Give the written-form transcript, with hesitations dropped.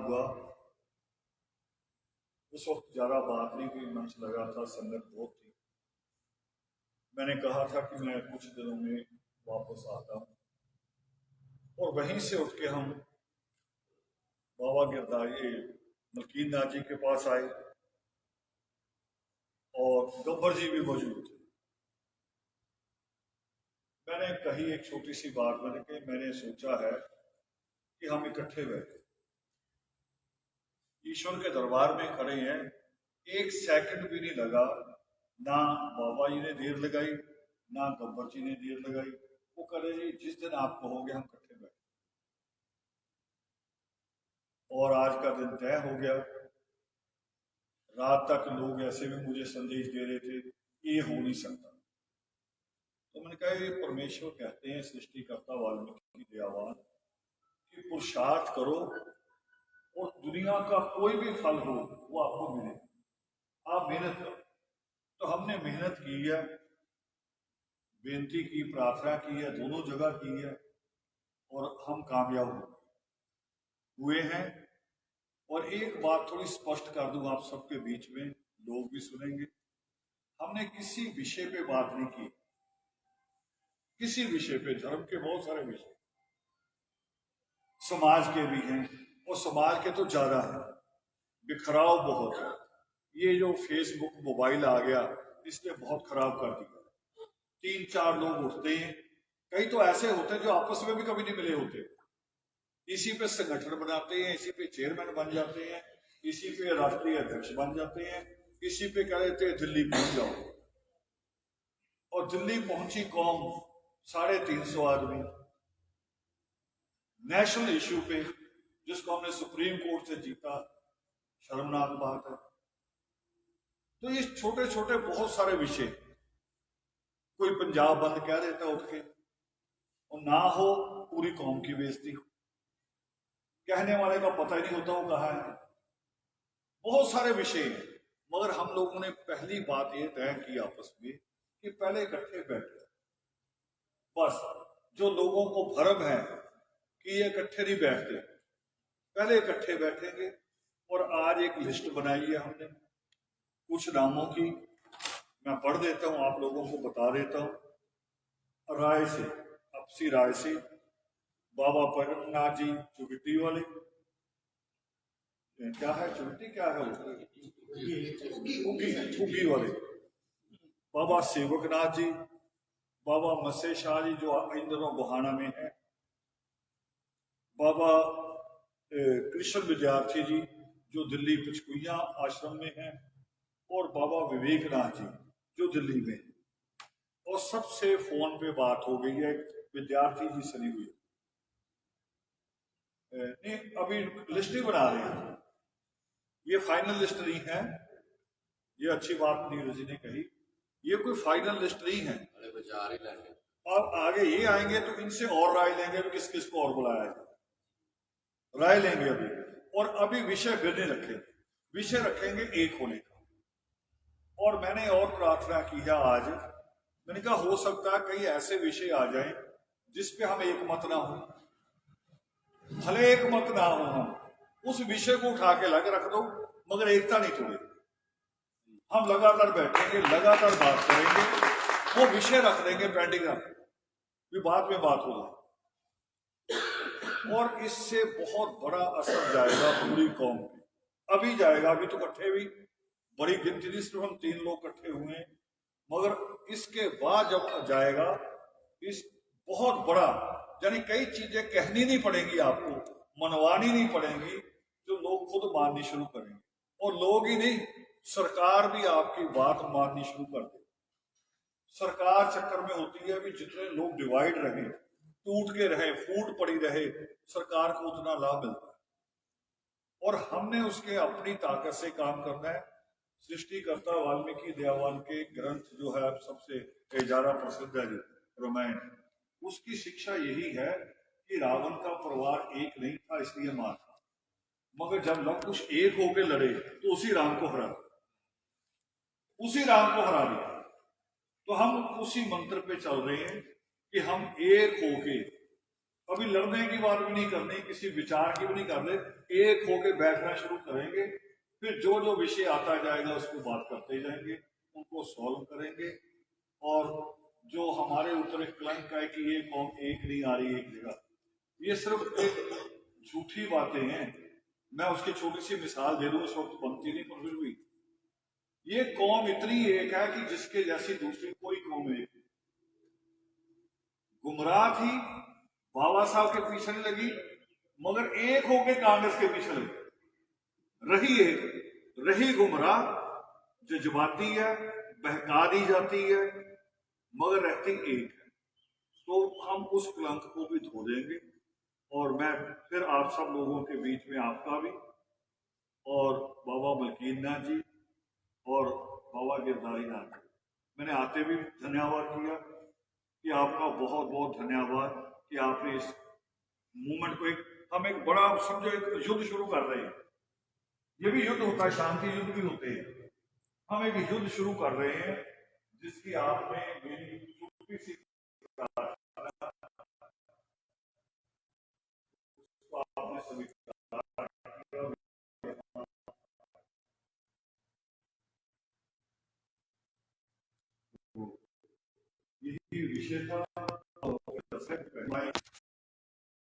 हुआ, उस वक्त ज़्यादा बात नहीं हुई, मंच लगा था, संगत बहुत थी। मैंने कहा था कि मैं कुछ दिनों में वापस आता हूँ, और वहीं से उठ के हम बाबा गिरधारी मलकीन नाथ जी के पास आए, और गब्बर जी भी मौजूद थे। मैंने कही एक छोटी सी बात, मैंने सोचा है कि हम इकट्ठे बैठे ईश्वर के दरबार में खड़े हैं, एक सेकंड भी नहीं लगा, ना बाबा जी ने देर लगाई, ना गब्बर जी ने देर लगाई। वो करे जी जिस दिन आप कहोगे हम इकट्ठे बैठे, और आज का दिन तय हो गया। रात तक लोग ऐसे भी मुझे संदेश दे रहे थे कि ये हो नहीं सकता, तो मैंने कहा ये परमेश्वर कहते हैं, सृष्टिकर्ता वाल्मीकि दयावान, कि पुरुषार्थ करो और दुनिया का कोई भी फल हो वो आपको मिले, आप मेहनत करो। तो हमने मेहनत की है, बेनती की, प्रार्थना की है, दोनों जगह की है, और हम कामयाब हुए हैं। और एक बात थोड़ी स्पष्ट कर दूं आप सबके बीच में, लोग भी सुनेंगे, हमने किसी विषय पे बात नहीं की, किसी विषय पे, धर्म के बहुत सारे विषय, समाज के भी हैं, और समाज के तो ज्यादा है, बिखराव बहुत है। ये जो फेसबुक मोबाइल आ गया इसने बहुत खराब कर दिया। 3-4 लोग उठते हैं, कई तो ऐसे होते हैं जो आपस में भी कभी नहीं मिले होते, इसी पे संगठन बनाते हैं, इसी पे चेयरमैन बन जाते हैं, इसी पे राष्ट्रीय अध्यक्ष बन जाते हैं, इसी पे कह देते हैं दिल्ली पहुंच जाओ। और दिल्ली पहुंची कौम 350 आदमी, नेशनल इश्यू पे, जिसको हमने सुप्रीम कोर्ट से जीता, शर्मनाक बात है। तो ये छोटे छोटे बहुत सारे विषय, कोई पंजाब बंद कह देता उठ के, और ना हो पूरी कौम की बेइज्जती हो, कहने वाले का पता ही नहीं होता वो कहा है। बहुत सारे विषय हैं, मगर हम लोगों ने पहली बात ये तय की आपस में कि पहले इकट्ठे बैठे। बस जो लोगों को भ्रम है कि ये इकट्ठे नहीं बैठते, पहले इकट्ठे बैठेंगे। और आज एक लिस्ट बनाई है हमने कुछ नामों की, मैं पढ़ देता हूं, आप लोगों को बता देता हूं। राय से, अपसी राय से, बाबा परमनाथ जी चुगटी वाले, क्या है चुगटी, क्या है उगी वाले, बाबा सेवकनाथ जी, बाबा मसे शाह जी जो इन दिनों गोहाना में है, बाबा कृष्ण विद्यार्थी जी जो दिल्ली पिचकुइया आश्रम में है, और बाबा विवेकनाथ जी जो दिल्ली में है। और सबसे फोन पे बात हो गई है, विद्यार्थी जी से नहीं हुई। नहीं, अभी लिस्ट ही बना रहे हैं, ये फाइनल लिस्ट नहीं है, ये अच्छी बात नीरज जी ने कही, ये कोई फाइनल लिस्ट नहीं है। अब आगे ये आएंगे तो इनसे और राय लेंगे, तो किस किस को और बुलाया जाए, राय लेंगे अभी। और अभी विषय फिर नहीं रखेंगे, विषय रखेंगे एक होने का। और मैंने और प्रार्थना की है आज, मैंने कहा हो सकता है कई ऐसे विषय आ जाएं जिसपे हम एक मत ना हो, भले एक मत ना हो, हम उस विषय को उठा के लग रख दो, मगर एकता नहीं तोड़े। हम लगातार बैठेंगे, लगातार बात करेंगे, वो विषय रख देंगे पेंडिंग रख, भी बाद में बात हो जाए। और इससे बहुत बड़ा असर जाएगा पूरी कौम पे, अभी जाएगा, अभी तो इकट्ठे भी बड़ी गिनती, सिर्फ हम 3 लोग इकट्ठे हुए हैं, मगर इसके बाद जब जाएगा इस बहुत बड़ा, यानी कई चीजें कहनी नहीं पड़ेंगी आपको, मनवानी नहीं पड़ेंगी, जो लोग खुद माननी शुरू करेंगे। और लोग ही नहीं, सरकार भी आपकी बात माननी शुरू कर दे। सरकार चक्कर में होती है भी जितने लोग डिवाइड रहे, टूट के रहे, फूट पड़ी रहे, सरकार को उतना लाभ मिलता है। और हमने उसके अपनी ताकत से काम करना है। सृष्टिकर्ता वाल्मीकि दयावान के ग्रंथ जो है सबसे ज्यादा प्रसिद्ध है, जो रामायण, उसकी शिक्षा यही है कि रावण का परिवार एक नहीं था इसलिए मार था, मगर जब लव कुछ एक होके लड़े तो उसी राम को हरा दिया। तो हम उसी मंत्र पे चल रहे हैं कि हम एक होके कभी लड़ने की बात भी नहीं करनी, किसी विचार की भी नहीं करनी, एक होके बैठना शुरू करेंगे। फिर जो जो विषय आता जाएगा उसको बात करते जाएंगे, उनको सॉल्व करेंगे। और जो हमारे ऊपर एक कलंक है कि ये कौम एक नहीं आ रही एक जगह, ये सिर्फ एक झूठी बातें हैं। मैं उसकी छोटी सी मिसाल दे दूं, इस वक्त बनती नहीं, पर फिर भी ये कौम इतनी एक है कि जिसके जैसी दूसरी कोई कौम एक नहीं। गुमराह थी, बाबा साहब के पीछे नहीं लगी, मगर एक होके कांग्रेस के पीछे लगी। रही एक, रही गुमराह, जज्बाती है, बहका दी जाती है, मगर रहती एक है। तो हम उस कलंक को भी धो देंगे। और मैं फिर आप सब लोगों के बीच में, आपका भी और बाबा मलकीन नाथ जी और बाबा गिरधारी नाथ जी, मैंने आते भी धन्यवाद किया कि आपका बहुत बहुत धन्यवाद कि आपने इस मूवमेंट को हम एक बड़ा समझो एक युद्ध शुरू कर रहे हैं। ये भी युद्ध होता है, शांति युद्ध भी होते हैं। हम एक युद्ध शुरू कर रहे हैं जिसकी आपने मेरी छोटी सी आपने सभी यही विषय था।